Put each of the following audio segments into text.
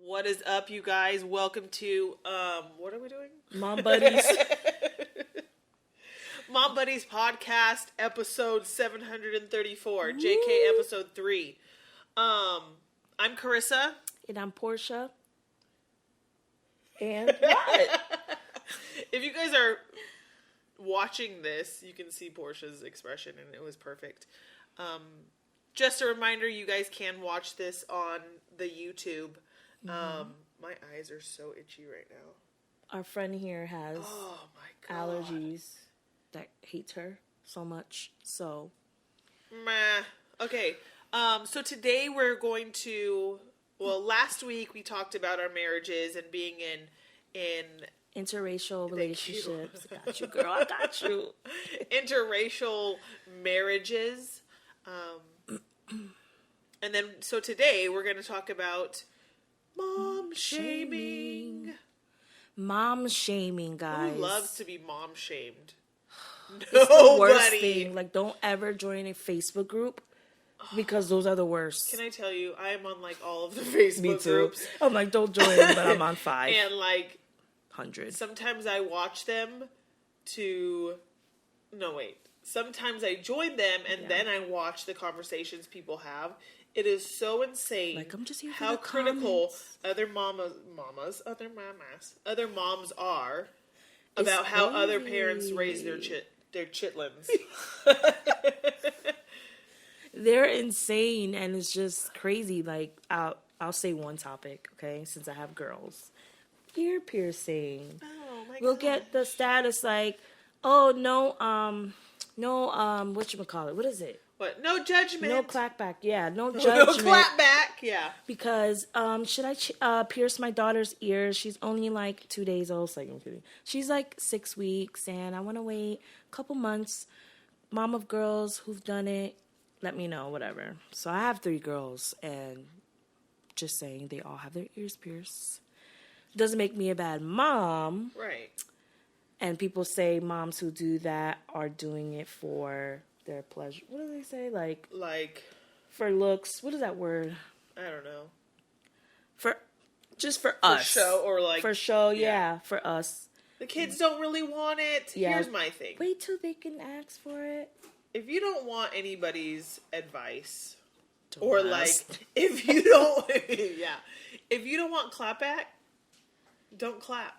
What is up, you guys? Welcome to, what are we doing? Mom Buddies. Mom Buddies Podcast, episode 734, JK episode 3. I'm Carissa. And I'm Portia. And what? If you guys are watching this, you can see Portia's expression, and it was perfect. Just a reminder, you guys can watch this on the YouTube. My eyes are so itchy right now. Our friend here has Oh my God. allergies that hates her so much. So, Meh. Okay. So today we're going to, last week we talked about our marriages and being in interracial relationships. Got you, girl. I got you. interracial marriages. And then, so today we're going to talk about mom shaming. Mom shaming, guys. Who loves to be mom shamed? It's the worst Nobody. thing. Like, don't ever join a Facebook group because those are the worst. Can I tell you, I am on like all of the Facebook groups. I'm like, don't join, but I'm on 500. And like, sometimes I watch them sometimes I join them and then I watch the conversations people have. It is so insane. Like, I'm just here for how the critical comments. other moms are about how other parents raise their chitlins. They're insane, and it's just crazy. Like, I'll say one topic, okay, since I have girls. Ear piercing. Oh my God. We'll get the status like, oh, no, whatchamacallit, what is it? What? No judgment. No clapback, yeah, no No judgment. clap back, yeah. Because, should I pierce my daughter's ears? She's only like 2 days old. Like, I'm kidding. She's like 6 weeks, and I want to wait a couple months. Mom of girls who've done it, let me know, whatever. So I have 3 girls, and just saying, they all have their ears pierced. Doesn't make me a bad mom. Right. And people say moms who do that are doing it for their pleasure. What do they say? Like for looks. What is that word? I don't know. For us. For show or like... For show, yeah, for us. The kids don't really want it. Yeah. Here's my thing. Wait till they can ask for it. If you don't want anybody's advice, Don't or ask. like, if you don't, if you don't want clap back, don't clap.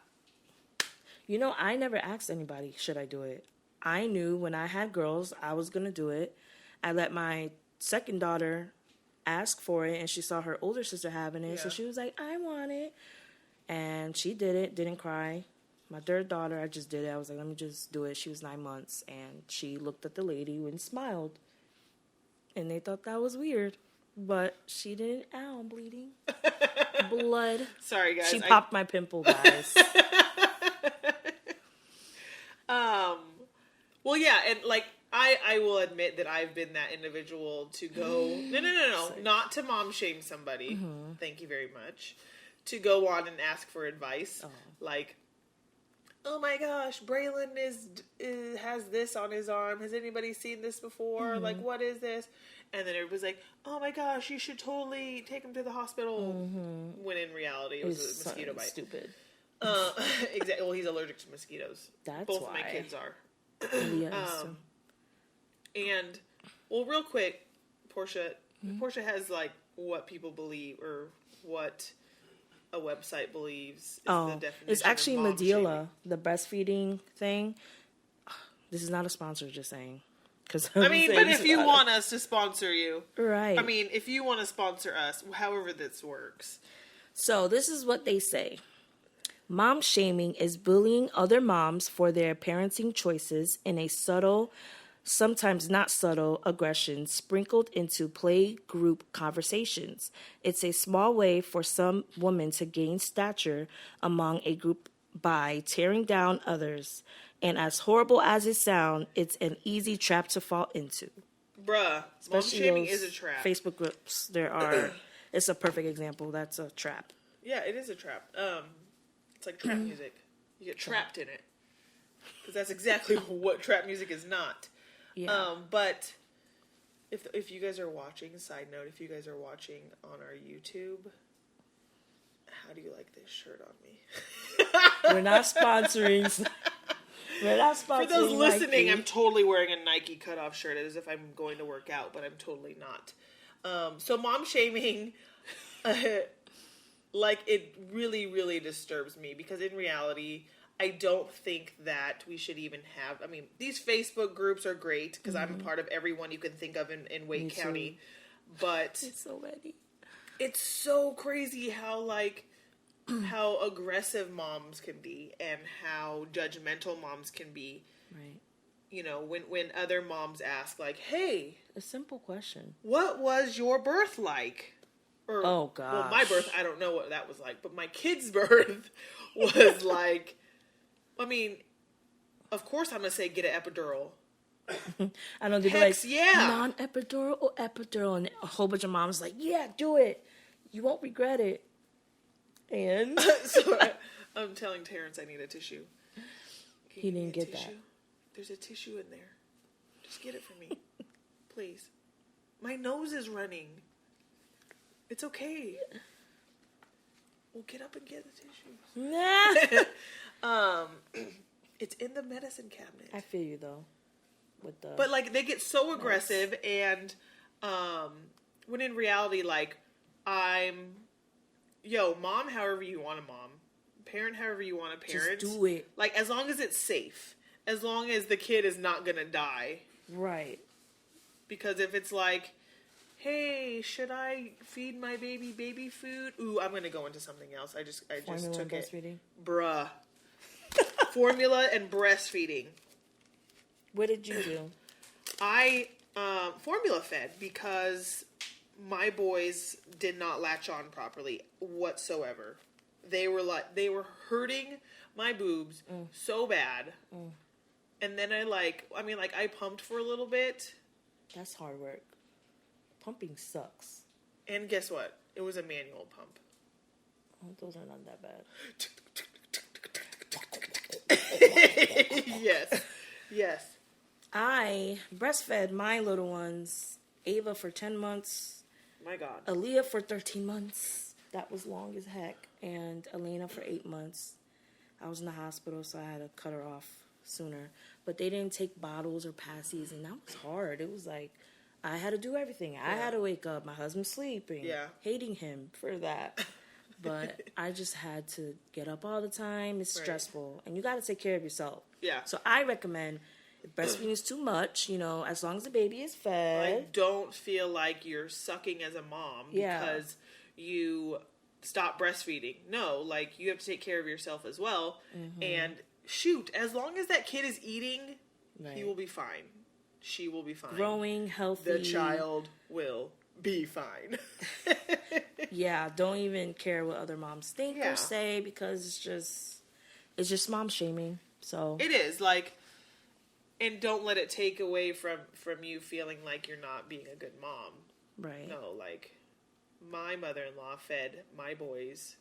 You know, I never asked anybody, should I do it? I knew when I had girls, I was going to do it. I let my second daughter ask for it, and she saw her older sister having it, so she was like, I want it. And she did it, didn't cry. My third daughter, I just did it. I was like, let me just do it. She was 9 months, and she looked at the lady and smiled. And they thought that was weird. But she didn't, ow, I'm bleeding. Blood. Sorry, guys. She popped my pimple, guys. Well, yeah, and like, I will admit that I've been that individual to go, no, not to mom shame somebody. Mm-hmm. Thank you very much. To go on and ask for advice. Oh. Like, oh my gosh, Braylon has this on his arm. Has anybody seen this before? Mm-hmm. Like, what is this? And then everybody's like, oh my gosh, you should totally take him to the hospital. Mm-hmm. When in reality, it was a mosquito bite. Stupid. Exactly. Well, he's allergic to mosquitoes. That's Both why. of my kids are. Yes. And, well, real quick, Portia has, like, what people believe, or what a website believes is the definition. It's actually of mom Medela, shaming. the breastfeeding thing. This is not a sponsor, just saying. But if you want us to sponsor you. Right. I mean, if you want to sponsor us, however this works. So, this is what they say. Mom shaming is bullying other moms for their parenting choices in a subtle, sometimes not subtle, aggression sprinkled into play group conversations. It's a small way for some women to gain stature among a group by tearing down others. And as horrible as it sounds, it's an easy trap to fall into. Bruh, Especially mom shaming those is a trap. Facebook groups, it's a perfect example. That's a trap. Yeah, it is a trap. It's like trap music. You get trapped in it. Because that's exactly what trap music is not. Yeah. But if you guys are watching, side note, if you guys are watching on our YouTube, this shirt on me. We're not sponsoring. We're not sponsoring. For those listening, Nike. I'm totally wearing a Nike cutoff shirt as if I'm going to work out, but I'm totally not. So mom shaming, like, it really, really disturbs me because in reality, I don't think that we should even have. I mean, these Facebook groups are great because I'm a part of every one you can think of in Wake County, but It's so many. it's so crazy how how aggressive moms can be and how judgmental moms can be. Right. You know, when other moms ask, like, hey, A simple question. what was your birth like? Or, Oh, gosh. well, my birth, I don't know what that was like, but my kid's birth was like, I mean, of course I'm going to say get an epidural. I know they'd be Hex, like, yeah. non-epidural or epidural, and a whole bunch of moms like, yeah, do it. You won't regret it. And So I'm telling Terrence I need a tissue. Can He you didn't give me get a that. tissue? There's a tissue in there. Just get it for me. Please. My nose is running. It's okay. We'll get up and get the tissue. nah. It's in the medicine cabinet. I feel you though. With the But like they get so aggressive and when in reality, like, mom however you want a mom. Parent however you want a parent. just do it. Like, as long as it's safe. As long as the kid is not gonna die. Right. Because if it's like, hey, should I feed my baby food? Ooh, I'm gonna go into something else. I just Formula took it. breastfeeding. Bruh. Formula and breastfeeding. What did you do? I formula fed because my boys did not latch on properly whatsoever. They were hurting my boobs so bad. And then I pumped for a little bit. That's hard work. Pumping sucks. And guess what? It was a manual pump. Oh, those are not that bad. Yes. I breastfed my little ones, Ava for 10 months, My God. Aaliyah for 13 months. That was long as heck. And Elena for 8 months. I was in the hospital, so I had to cut her off sooner. But they didn't take bottles or passies, and that was hard. It was like, I had to do everything. I had to wake up. My husband sleeping. Yeah. Hating him for that. But I just had to get up all the time. It's stressful. And you got to take care of yourself. Yeah. So I recommend, if breastfeeding is too much, as long as the baby is fed. I don't feel like you're sucking as a mom because you stop breastfeeding. No, like, you have to take care of yourself as well. And shoot, as long as that kid is eating, he will be fine. She will be fine. Growing, healthy. The child will be fine. Yeah, don't even care what other moms think Yeah. or say because it's just mom shaming. So It is, like, and don't let it take away from you feeling like you're not being a good mom. right. No, like, my mother-in-law fed my boys,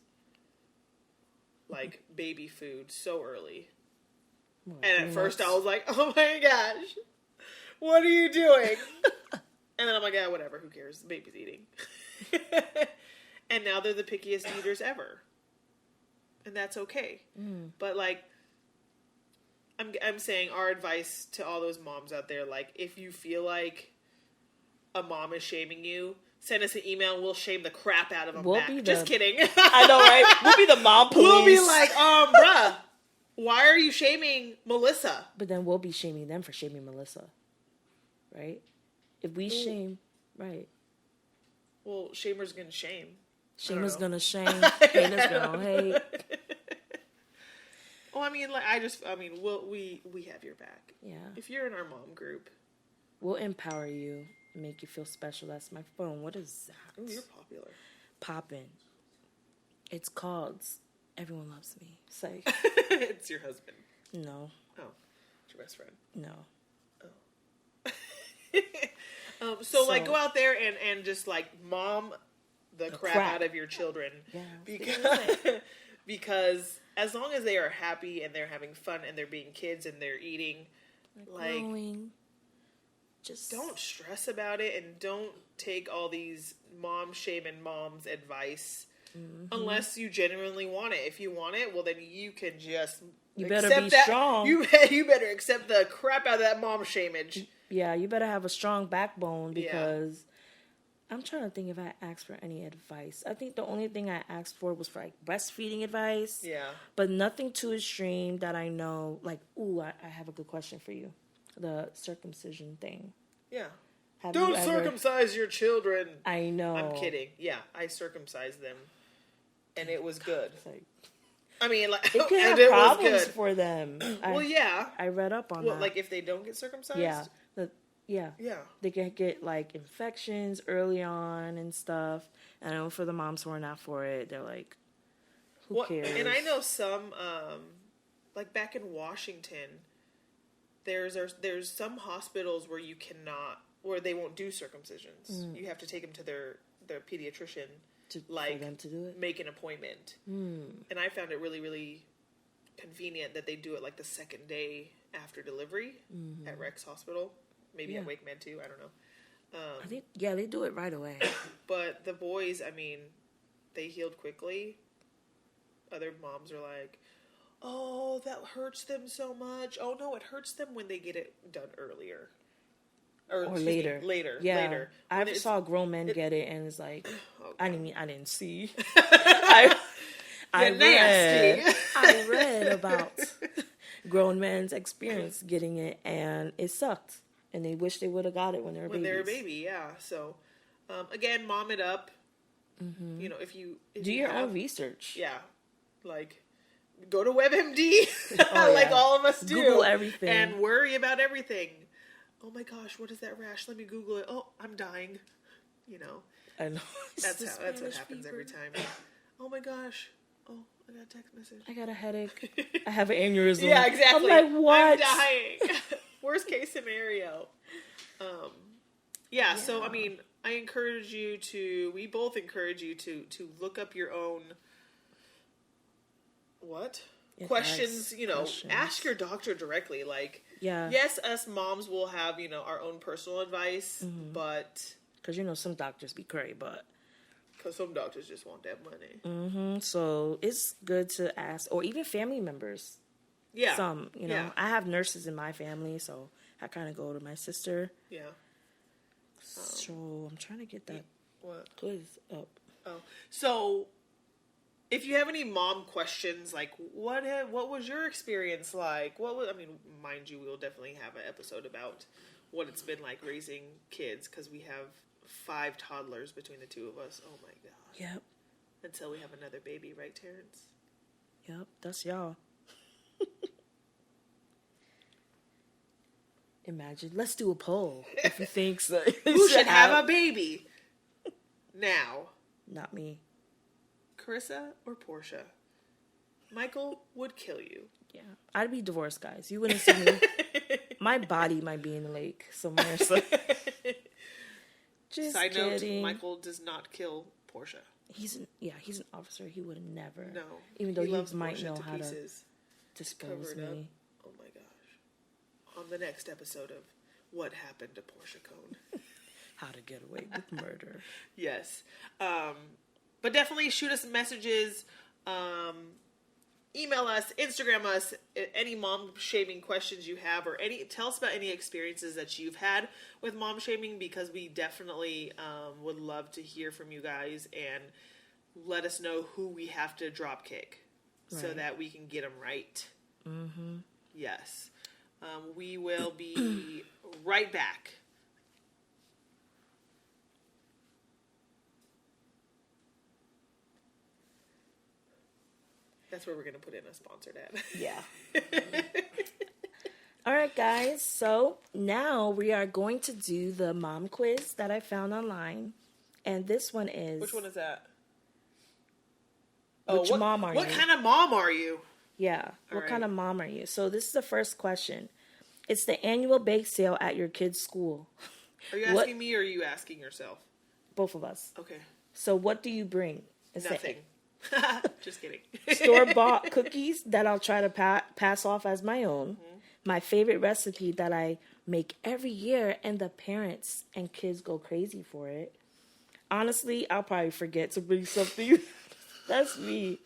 like, baby food so early. What, And at 3 first I months? was like, oh my gosh, what are you doing? And then I'm like, yeah, whatever, who cares? The baby's eating. And now they're the pickiest eaters ever. And that's okay. But, like, I'm saying our advice to all those moms out there, like, if you feel like a mom is shaming you, send us an email and we'll shame the crap out of them We'll back. be the- Just kidding. I know, right? We'll be the mom police. We'll be like, bruh, why are you shaming Melissa? But then we'll be shaming them for shaming Melissa. Right? If we shame, right. Well, shamer's gonna shame. Shamer's know. gonna shame, haters gonna hate. Oh, I mean, we have your back. Yeah. If you're in our mom group, We'll empower you, make you feel special. That's my phone. What is that? ooh, you're popular. Poppin'. It's called Everyone Loves Me. It's like, It's your husband. no, Oh, it's your best friend. no. So, like, go out there and just, like, mom the crap crap. out of your children. Yeah. Because as long as they are happy and they're having fun and they're being kids and they're eating, like, Growing. Just don't stress about it and don't take all these mom shaming moms advice unless you genuinely want it. If you want it, well, then you can just You better accept be that. strong. You better accept the crap out of that mom shameage. Yeah, you better have a strong backbone because I'm trying to think if I asked for any advice. I think the only thing I asked for was for like breastfeeding advice. Yeah. But nothing too extreme that I know. Like, I have a good question for you. The circumcision thing. Yeah. Have Don't you ever... circumcise your children. I know. I'm kidding. Yeah, I circumcised them, and it was good. Like, I mean, like, it could and have it problems was good for them. Well, yeah. I read up on Well, that. like if they don't get circumcised. Yeah. Yeah. They can get like infections early on and stuff. And I know for the moms who are not for it, they're like, who cares? And I know some, like back in Washington, there's some hospitals where where they won't do circumcisions. You have to take them to their pediatrician for them to do it. Make an appointment. And I found it really, really convenient that they do it like the second day after delivery at Rex Hospital. Maybe at Wake Med too. I don't know. I think they do it right away. But the boys, I mean, they healed quickly. Other moms are like, "Oh, that hurts them so much." Oh no, it hurts them when they get it done earlier. Or later. Later. I saw grown men get it, and it's like, oh, I didn't see. I read about grown men's experience getting it, and it sucked. And they wish they would have got it when they were babies. When they were a baby, yeah. So, again, mom it up. You know, if you do your own research. Yeah, like go to WebMD, like all of us do. Google everything and worry about everything. Oh my gosh, what is that rash? Let me Google it. Oh, I'm dying. You know, I know. That's what happens every time. Oh my gosh. Oh, I got a text message. I got a headache. I have an aneurysm. Yeah, exactly. I'm like, what? I'm dying. Worst case scenario. Yeah, so I mean, we both encourage you to look up your own questions, ask your doctor directly. Like, yes, us moms will have, our own personal advice, but because some doctors be crazy, but because some doctors just want that money. So it's good to ask, or even family members. Yeah. I have nurses in my family, so I kind of go to my sister. Yeah. So I'm trying to get that quiz up. Oh, so if you have any mom questions, like what was your experience like? Mind you, we'll definitely have an episode about what it's been like raising kids because we have 5 toddlers between the two of us. Oh my god. Yep. Until we have another baby, right, Terrence? Yep, that's y'all. Imagine. Let's do a poll. If you think so. Who should have a baby? Now. Not me. Carissa or Portia? Michael would kill you. Yeah. I'd be divorced, guys. You wouldn't see me. My body might be in the lake somewhere. So. Just Side kidding. note, Michael does not kill Portia. He's an officer. He would never. No. Even though he might Portia know how pieces. to dispose me. Up. Oh my gosh. On the next episode of What Happened to Portia Cone. How to Get Away with Murder. Yes. But definitely shoot us messages. Email us, Instagram us, any mom shaming questions you have, or tell us about any experiences that you've had with mom shaming, because we definitely would love to hear from you guys and let us know who we have to drop kick so that we can get them right. Mm-hmm. Yes. We will be right back. That's where we're going to put in a sponsored ad. Yeah. All right, guys. So now we are going to do the mom quiz that I found online. And this one is... Which one is that? Which mom are you? What kind of mom are you? Yeah. What kind of mom are you? So this is the first question. It's the annual bake sale at your kid's school. Are you asking me or are you asking yourself? Both of us. Okay. So what do you bring? Nothing. Just kidding. Store-bought cookies that I'll try to pass off as my own. Mm-hmm. My favorite recipe that I make every year, and the parents and kids go crazy for it. Honestly, I'll probably forget to bring something That's me.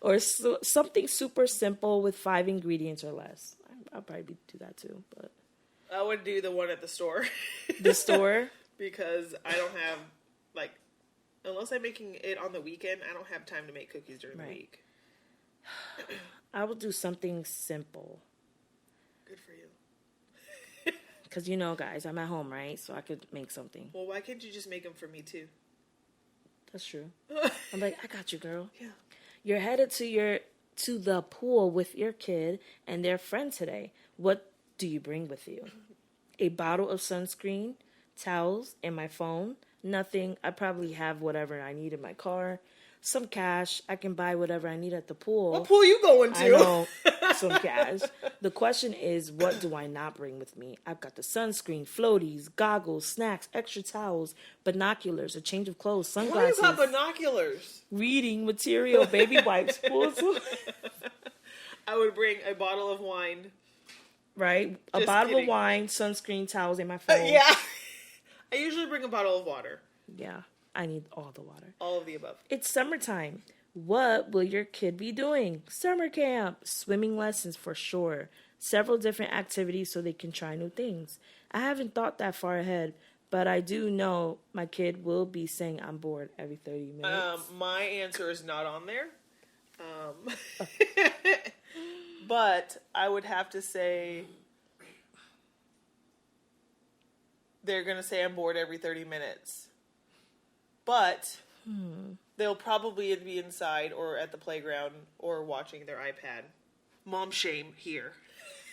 Or something super simple with 5 ingredients or less. I'll probably do that too. But I would do the one at the store. The store? Because I don't have, like, unless I'm making it on the weekend, I don't have time to make cookies during the week. I will do something simple. Good for you. Because, guys, I'm at home, right? So I could make something. Well, why can't you just make them for me, too? That's true. I'm like, I got you, girl. Yeah. You're headed to the pool with your kid and their friend today. What do you bring with you? A bottle of sunscreen, towels, and my phone? Nothing. I probably have whatever I need in my car. Some cash. I can buy whatever I need at the pool. What pool you going to? I know. Some cash. The question is, what do I not bring with me? I've got the sunscreen, floaties, goggles, snacks, extra towels, binoculars, a change of clothes, sunglasses. Why you got binoculars? Reading material, baby wipes, pools. I would bring a bottle of wine. Right? A Just bottle kidding. of wine, sunscreen, towels, and my phone. Yeah. I usually bring a bottle of water. Yeah. I need all the water. All of the above. It's summertime. What will your kid be doing? Summer camp, swimming lessons for sure. Several different activities so they can try new things. I haven't thought that far ahead, but I do know my kid will be saying I'm bored every 30 minutes. My answer is not on there. But I would have to say they're going to say I'm bored every 30 minutes. But they'll probably be inside or at the playground or watching their iPad. Mom shame here.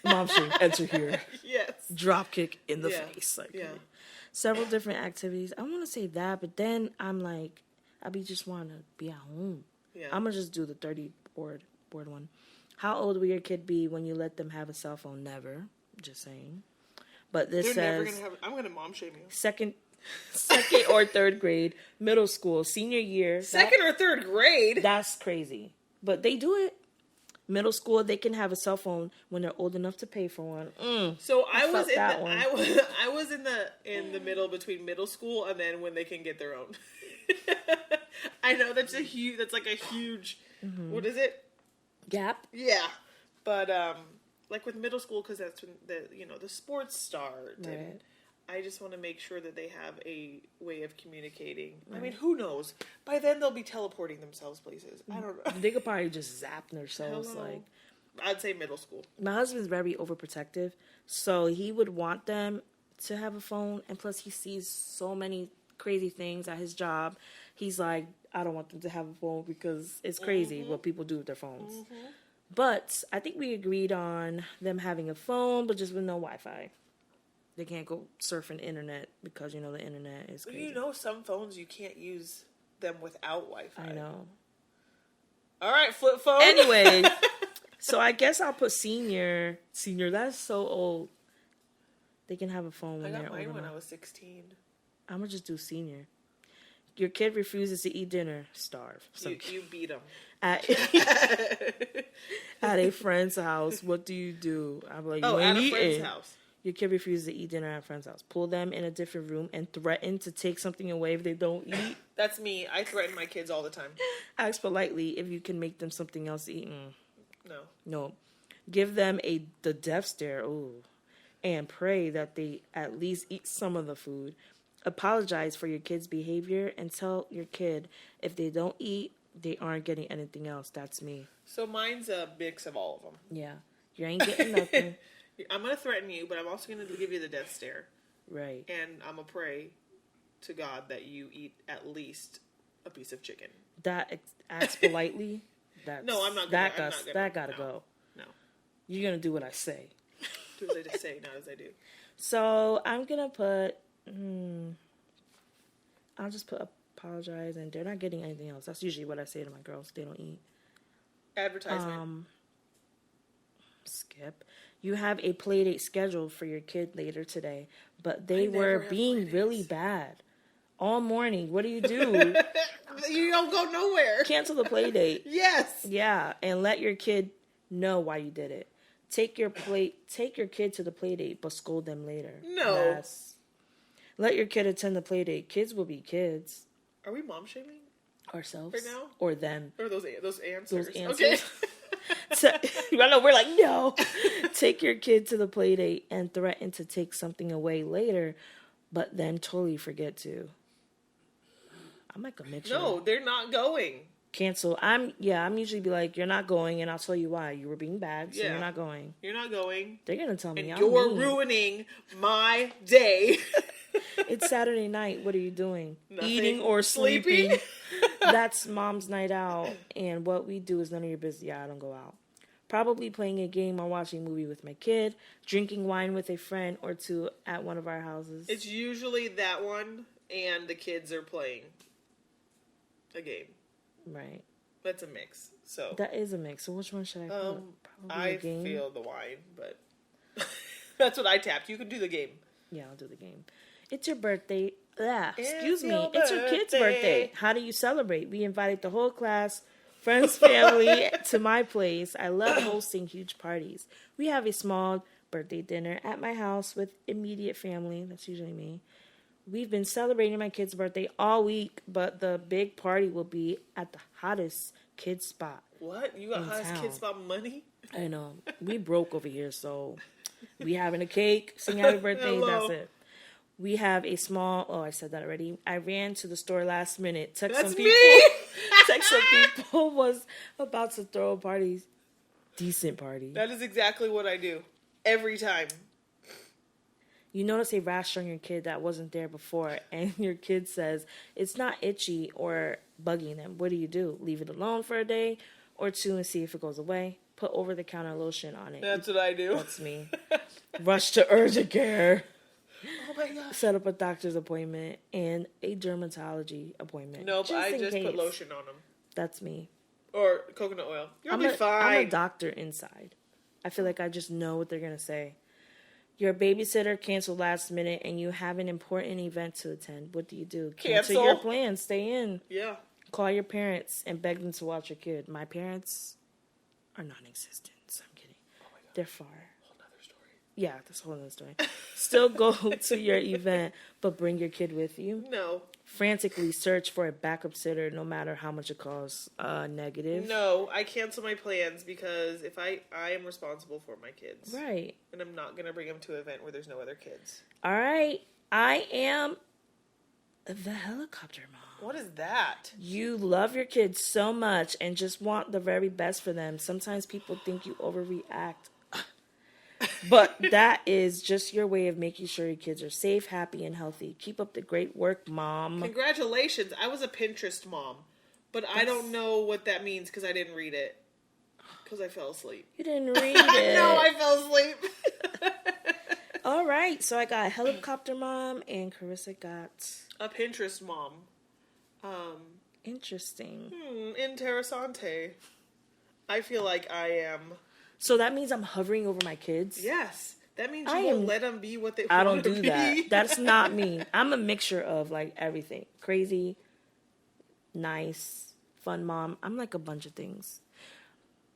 Mom should enter here. Yes. Drop kick in the Yeah. face. Like, Yeah. Several different activities. I want to say that, but then I'm like, I just want to be at home. Yeah. I'm going to just do the 30 board one. How old will your kid be when you let them have a cell phone? Never. Just saying. But this They're never says going to have... I'm going to mom shame you. second or third grade, middle school, senior year. Second or third grade? That's crazy. But they do it. Middle school, they can have a cell phone when they're old enough to pay for one. So I was felt in that the, one. I was in the middle between middle school and then when they can get their own. I know that's like a huge what is it? Gap. Yeah. But like with middle school, because that's when the sports start. Right. And I just want to make sure that they have a way of communicating. Right. I mean, who knows? By then they'll be teleporting themselves places. I don't know. They could probably just zap themselves. Hello. Like, I'd say middle school. my husband's very overprotective, so he would want them to have a phone, and plus he sees so many crazy things at his job. He's like, I don't want them to have a phone because it's crazy what people do with their phones. But I think we agreed on them having a phone, but just with no Wi-Fi. They can't go surfing the internet because, the internet is crazy. Some phones you can't use them without Wi-Fi. I know. All right, flip phone. Anyway, so I guess I'll put senior. Senior, that's so old. They can have a phone when I they're got old mine when enough. I was 16. I'm going to just do senior. Your kid refuses to eat dinner. Starve. So You beat them. at a friend's house, what do you do? I'm like, you At ain't a friend's eating. house. Your kid refuses to eat dinner at a friend's house. Pull them in a different room and threaten to take something away if they don't eat. That's me. I threaten my kids all the time. Ask politely if you can make them something else to eat. No. No. Give them the death stare. Ooh. And pray that they at least eat some of the food. Apologize for your kid's behavior and tell your kid if they don't eat, they aren't getting anything else. That's me. So mine's a mix of all of them. Yeah. You ain't getting nothing. I'm going to threaten you, but I'm also going to give you the death stare. Right. And I'm going to pray to God that you eat at least a piece of chicken. That ask politely. No, I'm not That gonna, that gotta go. No. You're gonna do what I say. Do as I say, not as I do. So I'm gonna put. I'll just put apologize, and they're not getting anything else. That's usually what I say to my girls. They don't eat. Advertisement. Skip. You have a play date scheduled for your kid later today, but they were being really bad all morning. What do? You don't go nowhere. Cancel the play date. Yes. Yeah, and let your kid know why you did it. Take your kid to the play date, but scold them later. No. Yes. Let your kid attend the play date. Kids will be kids. Are we mom shaming? Ourselves. right now? Or them. Or those answers. Those answers. Okay. So, I know we're like, no. Take your kid to the play date and threaten to take something away later, but then totally forget to. I'm like a mixture. No, they're not going. Cancel. I'm usually be like, you're not going, and I'll tell you why. You were being bad, so you're not going. You're not going. They're gonna tell me. And you're ruining my day. It's Saturday night. What are you doing? Nothing. Eating or Sleeping? sleeping? That's mom's night out, and what we do is none of your business. Yeah, I don't go out. Probably playing a game or watching a movie with my kid, drinking wine with a friend or two at one of our houses. It's usually that one, and the kids are playing a game. Right. That's a mix. So that is a mix. So which one should I put? Probably I a game. feel the wine, but that's what I tapped. You can do the game. Yeah, I'll do the game. It's your birthday. Excuse me. your It's your kid's birthday. birthday. How do you celebrate? We invited the whole class, friends, family to my place. I love hosting huge parties. We have a small birthday dinner at my house with immediate family. That's usually me. We've been celebrating my kid's birthday all week, but the big party will be at the hottest kid spot. What? You got hottest town. kids spot money? I know. We broke over here, so we having a cake, sing happy birthday, Hello. that's it. We have a small, I said that already. I ran to the store last minute. Text That's some people. me! Text some people was about to throw a party. Decent party. That is exactly what I do. Every time. You notice a rash on your kid that wasn't there before, and your kid says it's not itchy or bugging them. What do? Leave it alone for a day or two and see if it goes away. Put over-the-counter lotion on it. That's what I do. That's me. Rush to urgent care. Oh my gosh. Set up a doctor's appointment and a dermatology appointment. Nope, I in just case. put lotion on them. That's me. Or coconut oil. You'll be I'm fine. a doctor inside. I feel like I just know what they're going to say. Your babysitter canceled last minute and you have an important event to attend. What do? Cancel your plans. Stay in. Yeah. Call your parents and beg them to watch your kid. My parents are non-existent, so I'm kidding. Oh my God. They're far. Whole nother story. Yeah, that's a whole other story. Still go to your event, but bring your kid with you. No. Frantically search for a backup sitter no matter how much it costs. Negative. No, I cancel my plans because if I am responsible for my kids. Right. And I'm not going to bring them to an event where there's no other kids. All right. I am the helicopter mom. What is that? You love your kids so much and just want the very best for them. Sometimes people think you overreact. But that is just your way of making sure your kids are safe, happy, and healthy. Keep up the great work, Mom. Congratulations. I was a Pinterest mom. But I don't know what that means because I didn't read it. Because I fell asleep. You didn't read it. No, I fell asleep. All right. So I got helicopter mom and Carissa got... A Pinterest mom. Interesting. Interessante. I feel like I am... So that means I'm hovering over my kids? Yes. That means you won't let them be what they want to be. I don't do that. That's not me. I'm a mixture of like everything. Crazy, nice, fun mom. I'm like a bunch of things.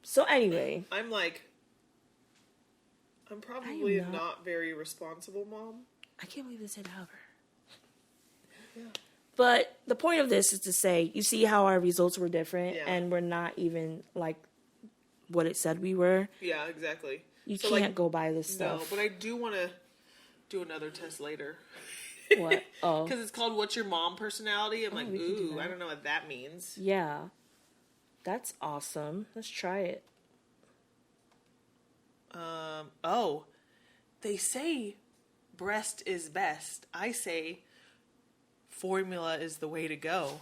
So anyway. I'm probably not very responsible mom. I can't believe they said however. Yeah. But the point of this is to say, you see how our results were different and we're not even like what it said we were. Yeah, exactly. You can't go by this stuff. No, but I do want to do another test later. What? Oh. Because it's called What's Your Mom Personality? I'm ooh, I don't know what that means. Yeah. That's awesome. Let's try it. They say breast is best. I say formula is the way to go.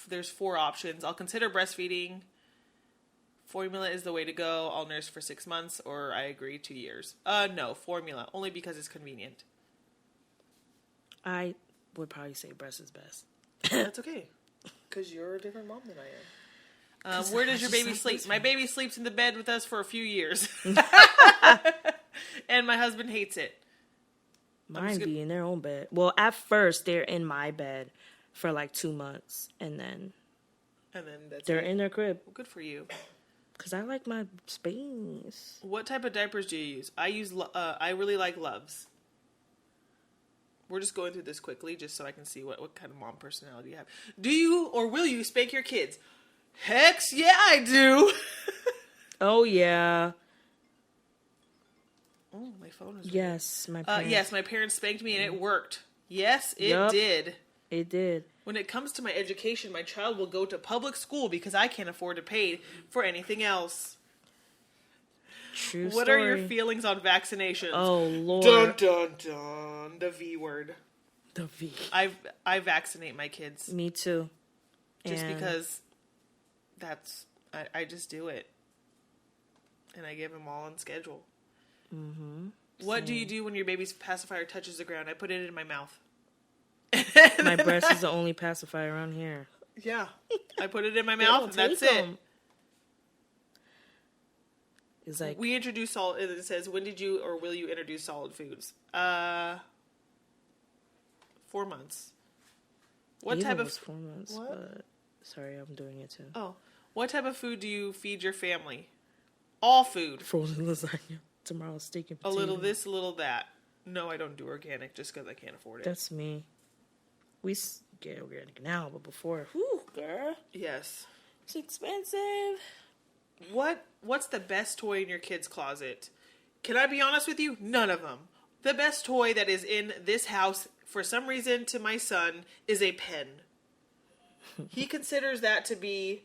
There's 4 options. I'll consider breastfeeding. Formula is the way to go. I'll nurse for 6 months, or I agree 2 years. No, formula, only because it's convenient. I would probably say breast is best. That's okay. Because you're a different mom than I am. Where does your baby sleep? My baby sleeps in the bed with us for a few years. And my husband hates it. Mine be in their own bed. Well, at first, they're in my bed for like 2 months. And then they're in their crib. Well, good for you. Because I like my space. What type of diapers do you use? I really like Loves. we're just going through this quickly just so I can see what kind of mom personality you have. Do you or will you spank your kids? Heck yeah, I do. Oh, yeah. Oh, my phone is Yes, my parents. yes, my parents spanked me and it worked. Yes, it did. It did. When it comes to my education, my child will go to public school because I can't afford to pay for anything else. True What story. are your feelings on vaccinations? Oh, Lord. Dun, dun, dun. The V word. The V. I vaccinate my kids. Me too. Just And because I just do it. And I give them all on schedule. Mm-hmm. What do you do when your baby's pacifier touches the ground? I put it in my mouth. my breast is the only pacifier around here. Yeah. I put it in my mouth and that's it. It's like, We introduce solid. It says, when did you or will you introduce solid foods? 4 months. What type of? was 4 months, what? but sorry, I'm doing it too. Oh, what type of food do you feed your family? All food. Frozen lasagna. Tomorrow's steak and A potato. little this, a little that. No, I don't do organic just because I can't afford it. That's me. We get organic now, but before, whew, girl, Yes. it's expensive. What's the best toy in your kid's closet? Can I be honest with you? None of them. The best toy that is in this house, for some reason, to my son, is a pen. He considers that to be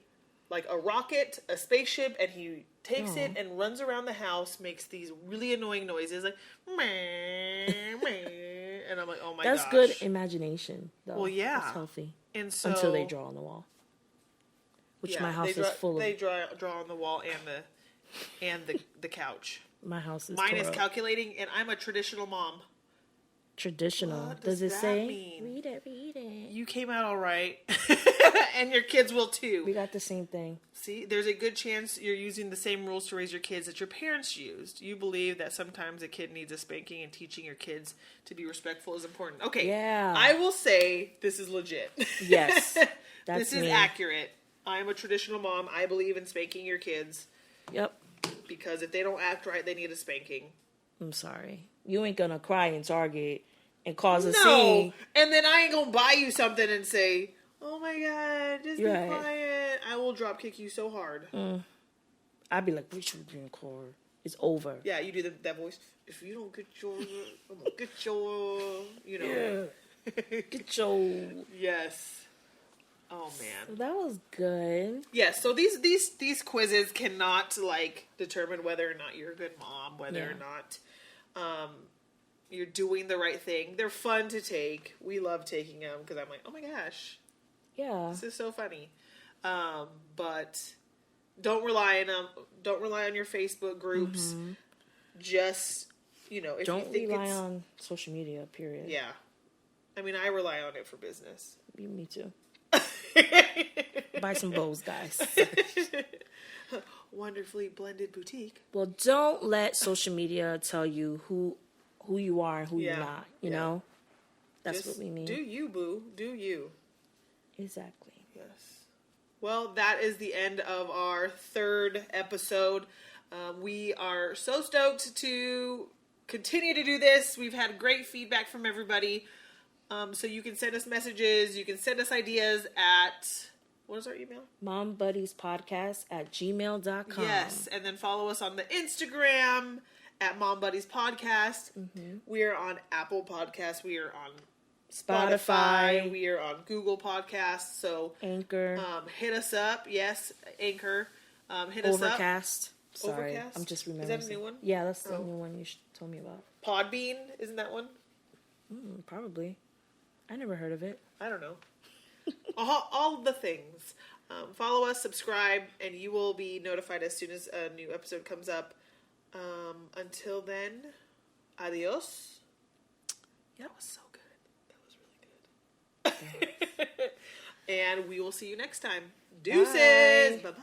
like a rocket, a spaceship, and he takes it and runs around the house, makes these really annoying noises, like, meh, meh, and I'm like, oh my gosh. That's good imagination, though. Well, yeah. It's healthy. And so, Until they draw on the wall. Which my house is full of. They draw on the wall and the couch. My house is Mine is tore up. calculating, and I'm a traditional mom. Traditional. What does it that say? mean? Read it. You came out all right, and your kids will too. We got the same thing. See, there's a good chance you're using the same rules to raise your kids that your parents used. You believe that sometimes a kid needs a spanking, and teaching your kids to be respectful is important. Okay, Yeah. I will say this is legit. Yes. That's this is me. accurate. I am a traditional mom. I believe in spanking your kids Yep. because if they don't act right, they need a spanking. I'm sorry. You ain't gonna cry in Target and cause a No, scene. and then I ain't gonna buy you something and say, "Oh my god, just be Right. quiet." I will drop kick you so hard. I'd be like, "We should be in car. It's over." Yeah, you do that voice. If you don't get your, I'm gonna get your, you know. Yeah. Get your. Yes. Oh man. That was good. Yes. So these quizzes cannot like determine whether or not you're a good mom, whether or not you're doing the right thing. They're fun to take. We love taking them because I'm like, oh my gosh, Yeah. this is so funny. But don't rely on them. Don't rely on your Facebook groups. Just if Don't you think rely it's on social media. Period. yeah. I mean, I rely on it for business. Me too. Buy some bows, guys. Wonderfully blended boutique. Well, don't let social media tell you who you are and who you're not. You know, that's Just what we mean. Do you, boo? Do you? Exactly. Yes. Well, that is the end of our third episode. We are so stoked to continue to do this. We've had great feedback from everybody. So you can send us messages. You can send us ideas at, what is our email? mombuddies.podcast@gmail.com. Yes. And then follow us on the Instagram at Mom Buddies Podcast. We are on Apple Podcasts. We are on Spotify. We are on Google Podcasts. So Anchor. hit us up. Yes, Anchor. Hit us up. Overcast. Sorry, Overcast? I'm just Is remembering. that a new one? Yeah, that's the new one you told me about. Podbean, isn't that one? Probably. I never heard of it. I don't know. all the things. Follow us, subscribe, and you will be notified as soon as a new episode comes up. Until then, adios. Yep. That was so good. That was really good. And we will see you next time. Deuces. Bye-bye.